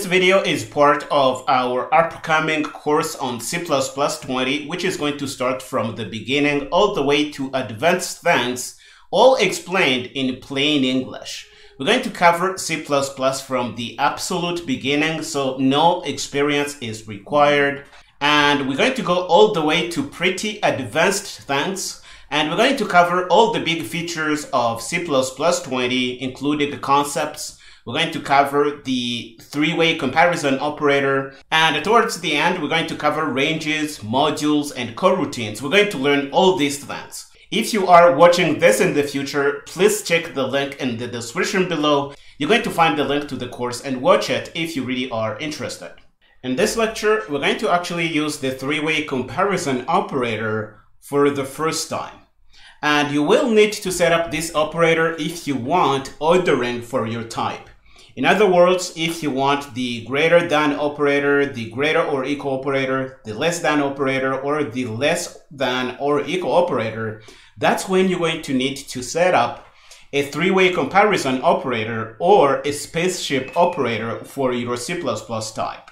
This video is part of our upcoming course on C++20, which is going to start from the beginning all the way to advanced things, all explained in plain English. We're going to cover C++ from the absolute beginning, so no experience is required. And we're going to go all the way to pretty advanced things. And we're going to cover all the big features of C++20, including the concepts. We're going to cover the three-way comparison operator. And towards the end, we're going to cover ranges, modules, and coroutines. We're going to learn all these things. If you are watching this in the future, please check the link in the description below. You're going to find the link to the course and watch it if you really are interested. In this lecture, we're going to actually use the three-way comparison operator for the first time. And you will need to set up this operator if you want ordering for your type. In other words, if you want the greater than operator, the greater or equal operator, the less than operator, or the less than or equal operator, that's when you're going to need to set up a three-way comparison operator or a spaceship operator for your C++ type.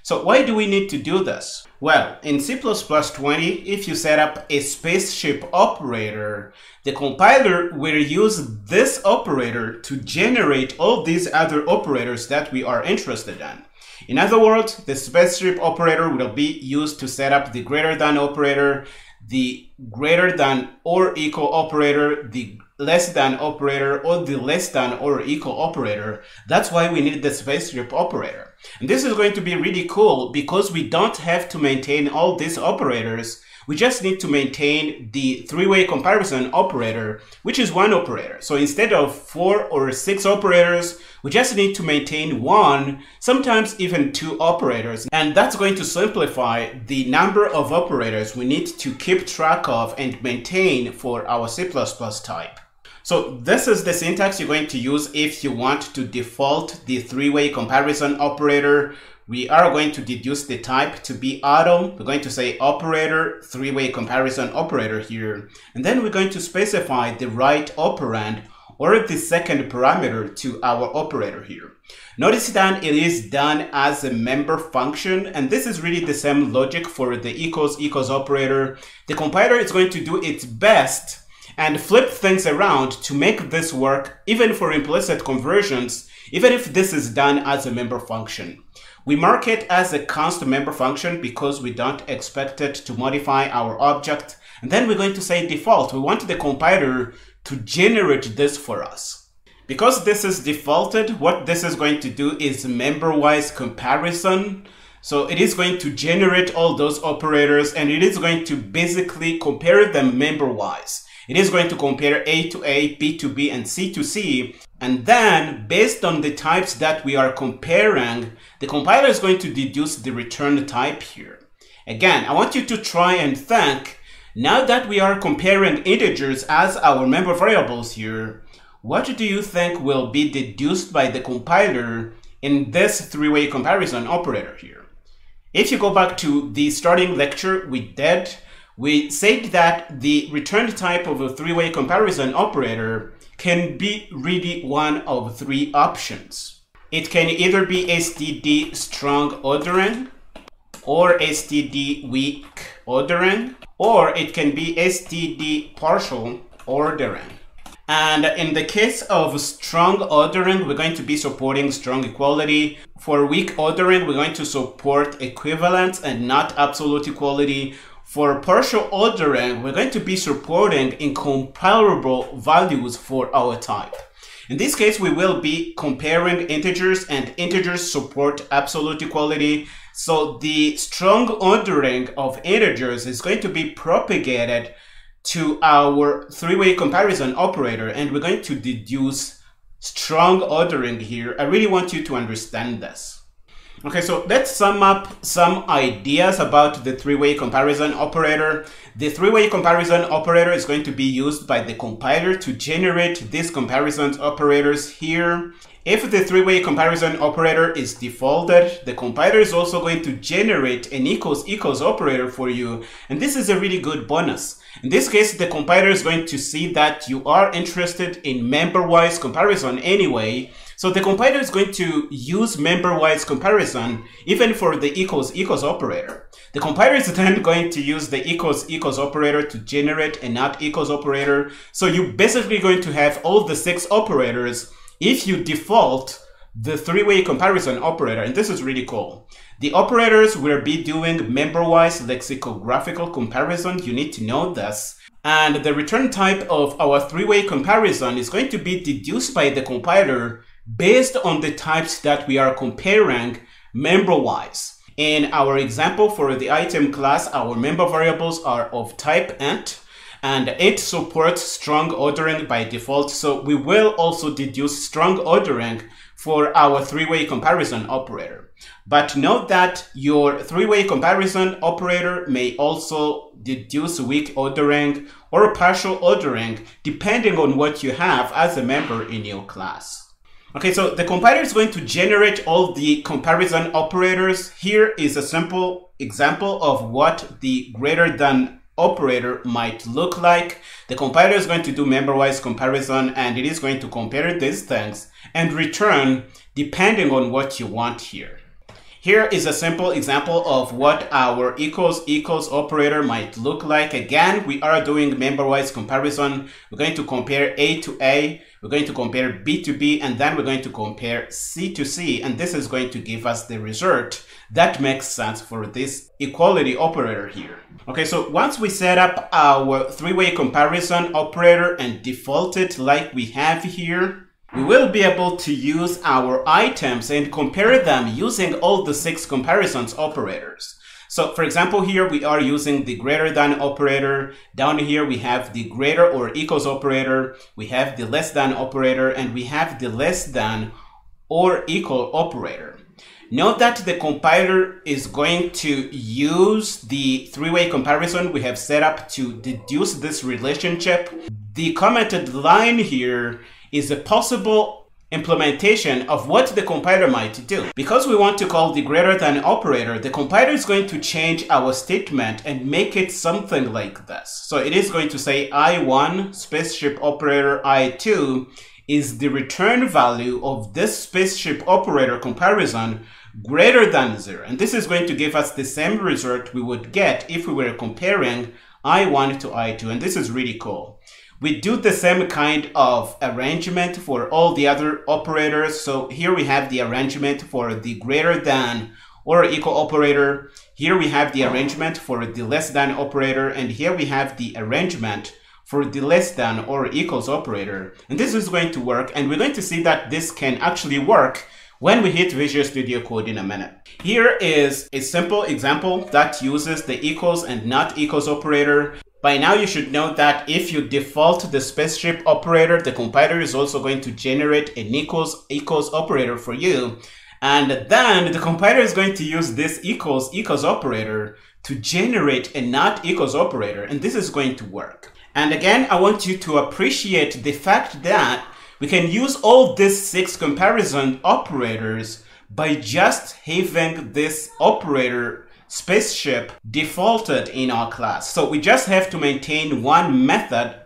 So why do we need to do this? Well, in C++20, if you set up a spaceship operator, the compiler will use this operator to generate all these other operators that we are interested in. In other words, the spaceship operator will be used to set up the greater than operator, the greater than or equal operator, the less than operator, or the less than or equal operator. That's why we need the spaceship operator. And this is going to be really cool because we don't have to maintain all these operators. We just need to maintain the three-way comparison operator, which is one operator. So instead of 4 or 6 operators, we just need to maintain one, sometimes even 2 operators. And that's going to simplify the number of operators we need to keep track of and maintain for our C++ type. So this is the syntax you're going to use if you want to default the three-way comparison operator. We are going to deduce the type to be auto. We're going to say operator, three-way comparison operator here. And then we're going to specify the right operand or the second parameter to our operator here. Notice that it is done as a member function, and this is really the same logic for the equals operator. The compiler is going to do its best and flip things around to make this work even for implicit conversions, even if this is done as a member function. We mark it as a const member function because we don't expect it to modify our object. And then we're going to say default. We want the compiler to generate this for us. Because this is defaulted, what this is going to do is member-wise comparison. So it is going to generate all those operators and it is going to basically compare them member-wise. It is going to compare A to A, B to B, and C to C. And then, based on the types that we are comparing, the compiler is going to deduce the return type here. Again, I want you to try and think, now that we are comparing integers as our member variables here, what do you think will be deduced by the compiler in this three-way comparison operator here? If you go back to the starting lecture we said that the return type of a three-way comparison operator can be really one of 3 options. It can either be std strong ordering, or std weak ordering, or it can be std partial ordering. And in the case of strong ordering, we're going to be supporting strong equality. For weak ordering, we're going to support equivalence and not absolute equality. For partial ordering, we're going to be supporting incomparable values for our type. In this case, we will be comparing integers, and integers support absolute equality. So the strong ordering of integers is going to be propagated to our three-way comparison operator, and we're going to deduce strong ordering here. I really want you to understand this. Okay, so let's sum up some ideas about the three-way comparison operator. The three-way comparison operator is going to be used by the compiler to generate these comparison operators here. If the three-way comparison operator is defaulted, the compiler is also going to generate an equals operator for you. And this is a really good bonus. In this case, the compiler is going to see that you are interested in member-wise comparison anyway. So the compiler is going to use member-wise comparison even for the equals operator. The compiler is then going to use the equals operator to generate a not equals operator. So you're basically going to have all the 6 operators if you default the 3-way comparison operator. And this is really cool. The operators will be doing member-wise lexicographical comparison. You need to know this. And the return type of our 3-way comparison is going to be deduced by the compiler based on the types that we are comparing member-wise. In our example for the item class, our member variables are of type int, and it supports strong ordering by default. So we will also deduce strong ordering for our 3-way comparison operator. But note that your 3-way comparison operator may also deduce weak ordering or partial ordering depending on what you have as a member in your class. Okay, so the compiler is going to generate all the comparison operators. Here is a simple example of what the greater than operator might look like. The compiler is going to do member-wise comparison, and it is going to compare these things and return depending on what you want here. Here is a simple example of what our equals operator might look like. Again, we are doing member-wise comparison. We're going to compare A to A, we're going to compare B to B, and then we're going to compare C to C. And this is going to give us the result that makes sense for this equality operator here. Okay, so once we set up our 3-way comparison operator and default it like we have here, we will be able to use our items and compare them using all the 6 comparisons operators. So for example, here we are using the greater than operator. Down here we have the greater or equals operator, we have the less than operator, and we have the less than or equal operator. Note that the compiler is going to use the 3-way comparison we have set up to deduce this relationship. The commented line here is a possible implementation of what the compiler might do. Because we want to call the greater than operator, the compiler is going to change our statement and make it something like this. So it is going to say I1 spaceship operator I2 is the return value of this spaceship operator comparison greater than 0. And this is going to give us the same result we would get if we were comparing I1 to I2. And this is really cool. We do the same kind of arrangement for all the other operators. So here we have the arrangement for the greater than or equal operator. Here we have the arrangement for the less than operator. And here we have the arrangement for the less than or equals operator. And this is going to work. And we're going to see that this can actually work when we hit Visual Studio Code in a minute. Here is a simple example that uses the equals and not equals operator. By now you should know that if you default the spaceship operator, the compiler is also going to generate an equals operator for you. And then the compiler is going to use this equals operator to generate a not equals operator. And this is going to work. And again, I want you to appreciate the fact that we can use all these 6 comparison operators by just having this operator spaceship defaulted in our class. So we just have to maintain one method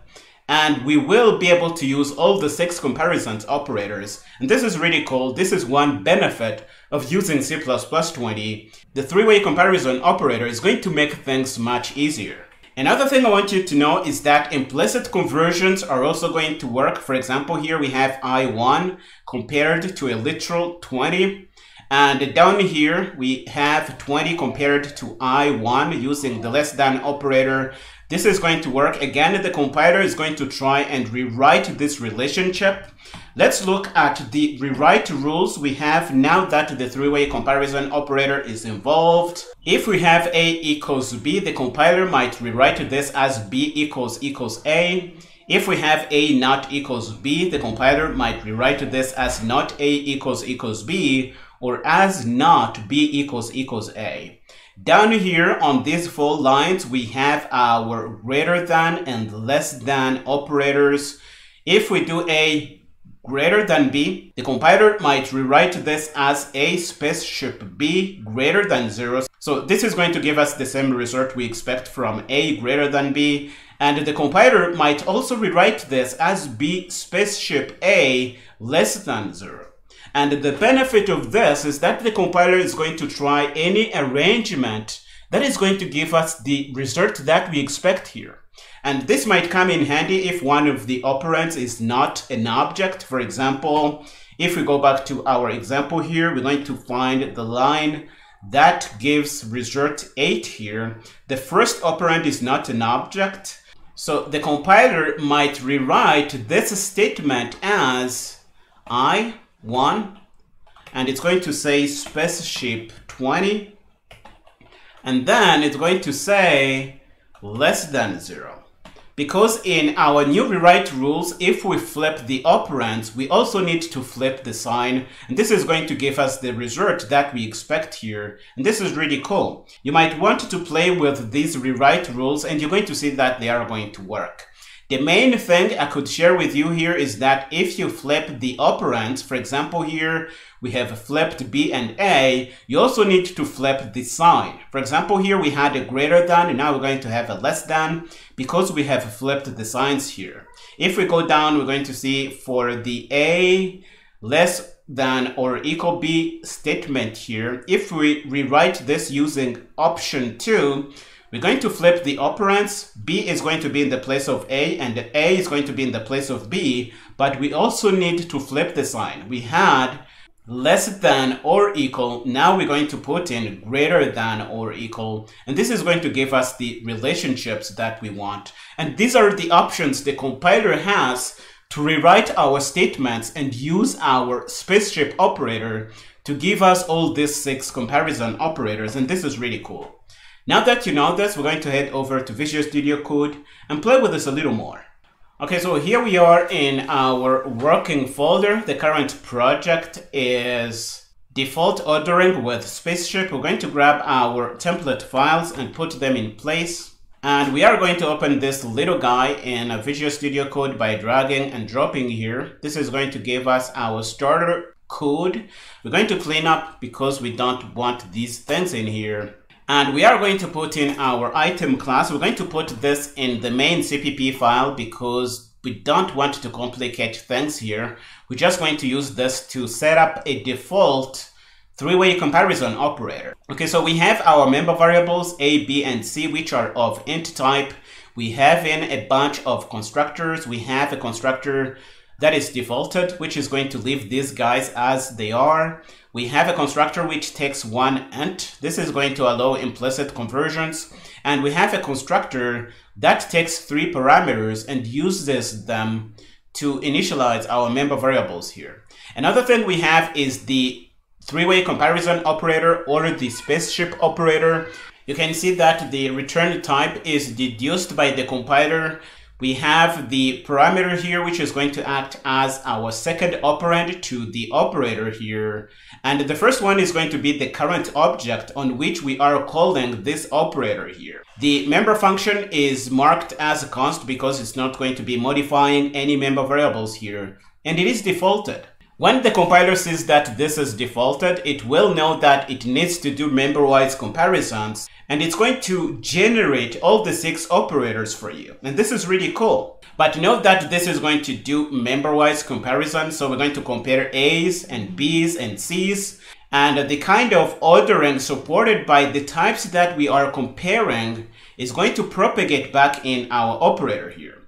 and we will be able to use all the 6 comparisons operators. And this is really cool. This is one benefit of using C++20. The 3-way comparison operator is going to make things much easier. Another thing I want you to know is that implicit conversions are also going to work. For example, here we have I1 compared to a literal 20. And down here, we have 20 compared to I1 using the less than operator. This is going to work. Again, the compiler is going to try and rewrite this relationship. Let's look at the rewrite rules we have now that the 3-way comparison operator is involved. If we have A equals B, the compiler might rewrite this as B equals A. If we have A not equals B, the compiler might rewrite this as not A equals B, or as not B equals A. Down here on these 4 lines, we have our greater than and less than operators. If we do A greater than B, the compiler might rewrite this as A spaceship B greater than 0. So this is going to give us the same result we expect from A greater than B. And the compiler might also rewrite this as B spaceship A less than 0. And the benefit of this is that the compiler is going to try any arrangement that is going to give us the result that we expect here. And this might come in handy if one of the operands is not an object. For example, if we go back to our example here, we're going to find the line that gives result 8 here. The first operand is not an object. So the compiler might rewrite this statement as I1, and it's going to say spaceship 20, and then it's going to say less than 0. Because in our new rewrite rules, if we flip the operands, we also need to flip the sign. And this is going to give us the result that we expect here. And this is really cool. You might want to play with these rewrite rules, and you're going to see that they are going to work. The main thing I could share with you here is that if you flip the operands, for example here, we have flipped B and A, you also need to flip the sign. For example here, we had a greater than, and now we're going to have a less than, because we have flipped the signs here. If we go down, we're going to see for the A less than or equal B statement here, if we rewrite this using option 2, we're going to flip the operands. B is going to be in the place of A, and A is going to be in the place of B, but we also need to flip the sign. We had less than or equal, now we're going to put in greater than or equal, and this is going to give us the relationships that we want. And these are the options the compiler has to rewrite our statements and use our spaceship operator to give us all these 6 comparison operators, and this is really cool. Now that you know this, we're going to head over to Visual Studio Code and play with this a little more. Okay, so here we are in our working folder. The current project is default ordering with Spaceship. We're going to grab our template files and put them in place. And we are going to open this little guy in Visual Studio Code by dragging and dropping here. This is going to give us our starter code. We're going to clean up because we don't want these things in here. And we are going to put in our item class. We're going to put this in the main CPP file because we don't want to complicate things here. We're just going to use this to set up a default 3-way comparison operator. Okay, so we have our member variables A, B, and C, which are of int type. We have in a bunch of constructors. We have a constructor that is defaulted, which is going to leave these guys as they are. We have a constructor which takes one int. This is going to allow implicit conversions. And we have a constructor that takes 3 parameters and uses them to initialize our member variables here. Another thing we have is the 3-way comparison operator or the spaceship operator. You can see that the return type is deduced by the compiler. We have the parameter here, which is going to act as our second operand to the operator here. And the first one is going to be the current object on which we are calling this operator here. The member function is marked as a const because it's not going to be modifying any member variables here. And it is defaulted. When the compiler sees that this is defaulted, it will know that it needs to do member-wise comparisons, and it's going to generate all the 6 operators for you. And this is really cool. But note that this is going to do member-wise comparison, so we're going to compare A's and B's and C's, and the kind of ordering supported by the types that we are comparing is going to propagate back in our operator here.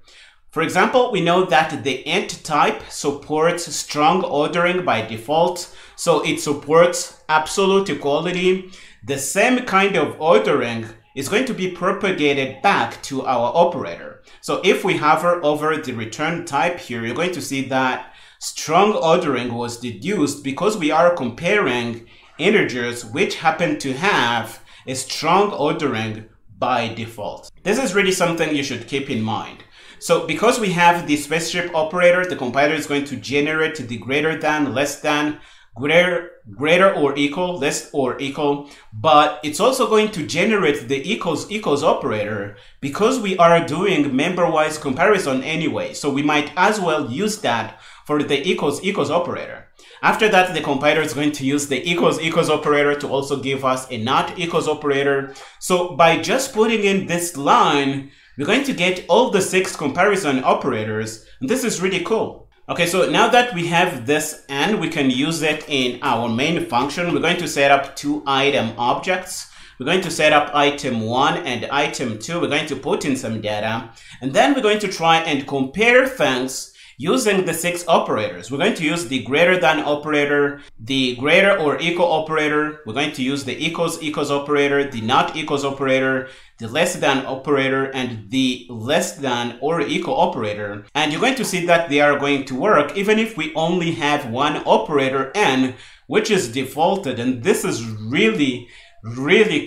For example, we know that the int type supports strong ordering by default, so it supports absolute equality. The same kind of ordering is going to be propagated back to our operator. So if we hover over the return type here, you're going to see that strong ordering was deduced because we are comparing integers which happen to have a strong ordering by default. This is really something you should keep in mind. So because we have the spaceship operator, the compiler is going to generate the greater than, less than, greater or equal, less or equal, but it's also going to generate the equals operator because we are doing member-wise comparison anyway. So we might as well use that for the equals operator. After that, the compiler is going to use the equals operator to also give us a not equals operator. So by just putting in this line, we're going to get all the 6 comparison operators. And this is really cool. Okay, so now that we have this and we can use it in our main function, we're going to set up 2 item objects. We're going to set up item 1 and item 2. We're going to put in some data, and then we're going to try and compare things using the 6 operators. We're going to use the greater than operator, the greater or equal operator. We're going to use the equals operator, the not equals operator, the less than operator, and the less than or equal operator. And you're going to see that they are going to work even if we only have one operator n, which is defaulted. And this is really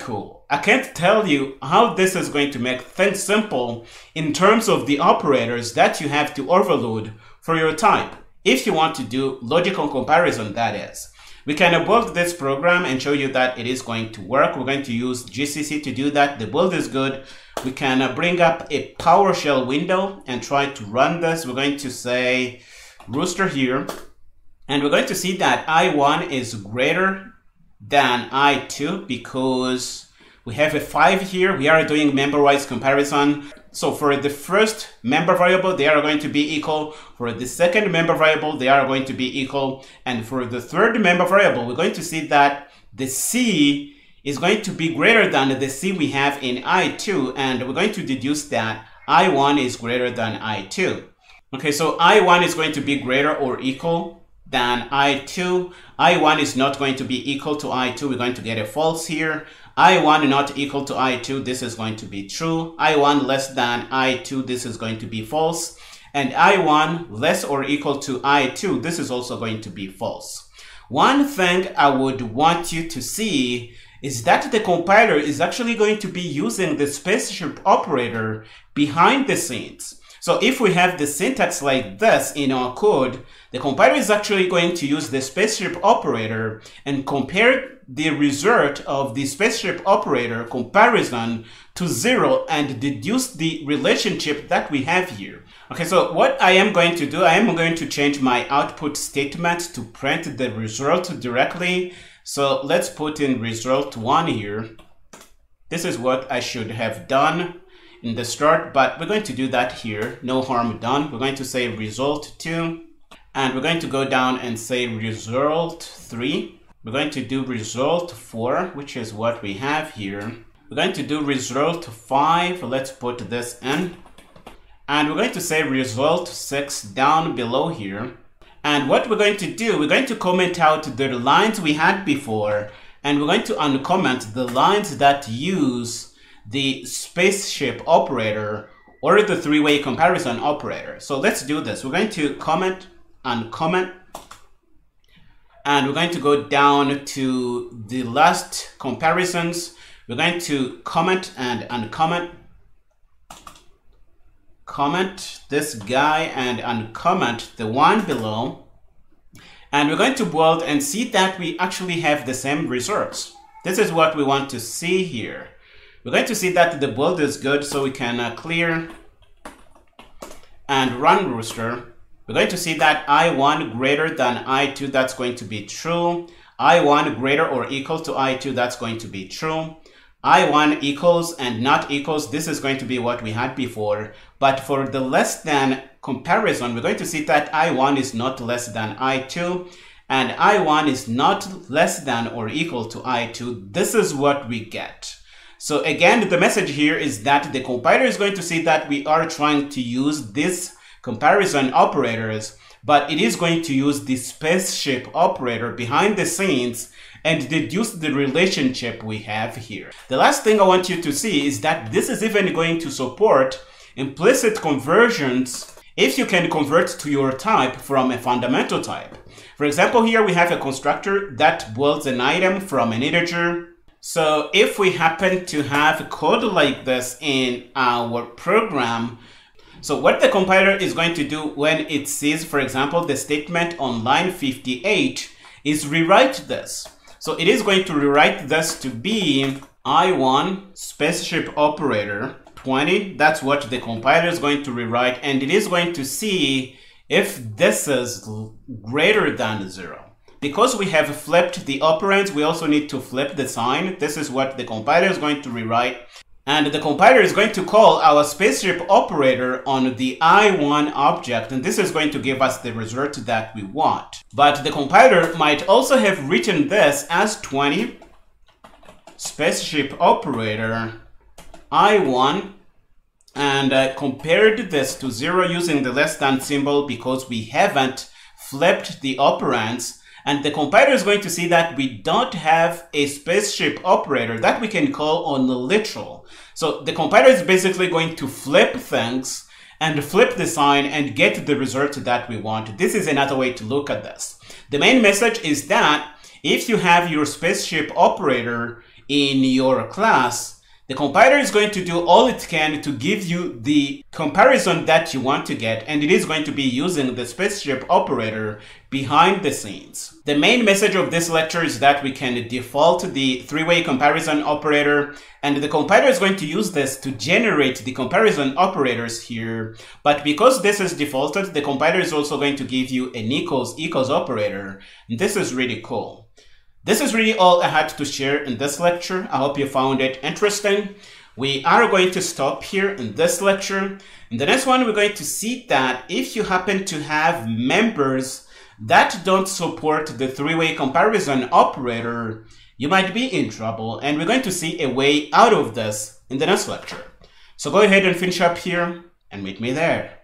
cool. I can't tell you how this is going to make things simple in terms of the operators that you have to overload for your type. If you want to do logical comparison, that is. We can build this program and show you that it is going to work. We're going to use GCC to do that. The build is good. We can bring up a PowerShell window and try to run this. We're going to say rooster here, and we're going to see that I1 is greater than I2 because we have a 5 here. We are doing member-wise comparison. So for the first member variable, they are going to be equal. For the second member variable, they are going to be equal. And for the third member variable, we're going to see that the C is going to be greater than the C we have in I2. And we're going to deduce that I1 is greater than I2. Okay, so I1 is going to be greater or equal than I2. I1 is not going to be equal to I2. We're going to get a false here. I1 not equal to I2, this is going to be true. I1 less than I2, this is going to be false. And I1 less or equal to I2, this is also going to be false. One thing I would want you to see is that the compiler is actually going to be using the Spaceship operator behind the scenes. So if we have the syntax like this in our code, the compiler is actually going to use the Spaceship operator and compare the result of the Spaceship operator comparison to 0 and deduce the relationship that we have here. Okay, so what I am going to do, I am going to change my output statement to print the result directly. So let's put in result 1 here. This is what I should have done in the start, but we're going to do that here. No harm done. We're going to say result 2, and we're going to go down and say result 3. We're going to do result 4, which is what we have here. We're going to do result 5. Let's put this in. And we're going to say result 6 down below here. And what we're going to do, we're going to comment out the lines we had before, and we're going to uncomment the lines that use the Spaceship operator or the 3-way comparison operator. So let's do this. We're going to comment, uncomment, and we're going to go down to the last comparisons. We're going to comment and uncomment, comment this guy and uncomment the one below. And we're going to build and see that we actually have the same results. This is what we want to see here. We're going to see that the build is good, so we can clear and run rooster. We're going to see that I1 greater than I2, that's going to be true. I1 greater or equal to I2, that's going to be true. I1 equals and not equals, this is going to be what we had before. But for the less than comparison, we're going to see that I1 is not less than I2, and I1 is not less than or equal to I2. This is what we get. So again, the message here is that the compiler is going to see that we are trying to use these comparison operators, but it is going to use the Spaceship operator behind the scenes and deduce the relationship we have here. The last thing I want you to see is that this is even going to support implicit conversions if you can convert to your type from a fundamental type. For example, here we have a constructor that builds an item from an integer. So if we happen to have code like this in our program, so what the compiler is going to do when it sees, for example, the statement on line 58 is rewrite this. So it is going to rewrite this to be I1 Spaceship operator 20. That's what the compiler is going to rewrite, and it is going to see if this is greater than 0. Because we have flipped the operands, we also need to flip the sign. This is what the compiler is going to rewrite. And the compiler is going to call our spaceship operator on the I1 object, and this is going to give us the result that we want. But the compiler might also have written this as 20 spaceship operator I1 and compared this to 0 using the less than symbol because we haven't flipped the operands. And the compiler is going to see that we don't have a spaceship operator that we can call on the literal. So the compiler is basically going to flip things and flip the sign and get the result that we want. This is another way to look at this. The main message is that if you have your spaceship operator in your class, the compiler is going to do all it can to give you the comparison that you want to get, and it is going to be using the spaceship operator behind the scenes. The main message of this lecture is that we can default the three-way comparison operator, and the compiler is going to use this to generate the comparison operators here. But because this is defaulted, the compiler is also going to give you an equals operator, and this is really cool. This is really all I had to share in this lecture. I hope you found it interesting. We are going to stop here in this lecture. In the next one, we're going to see that if you happen to have members that don't support the three-way comparison operator, you might be in trouble, and we're going to see a way out of this in the next lecture. So go ahead and finish up here and meet me there.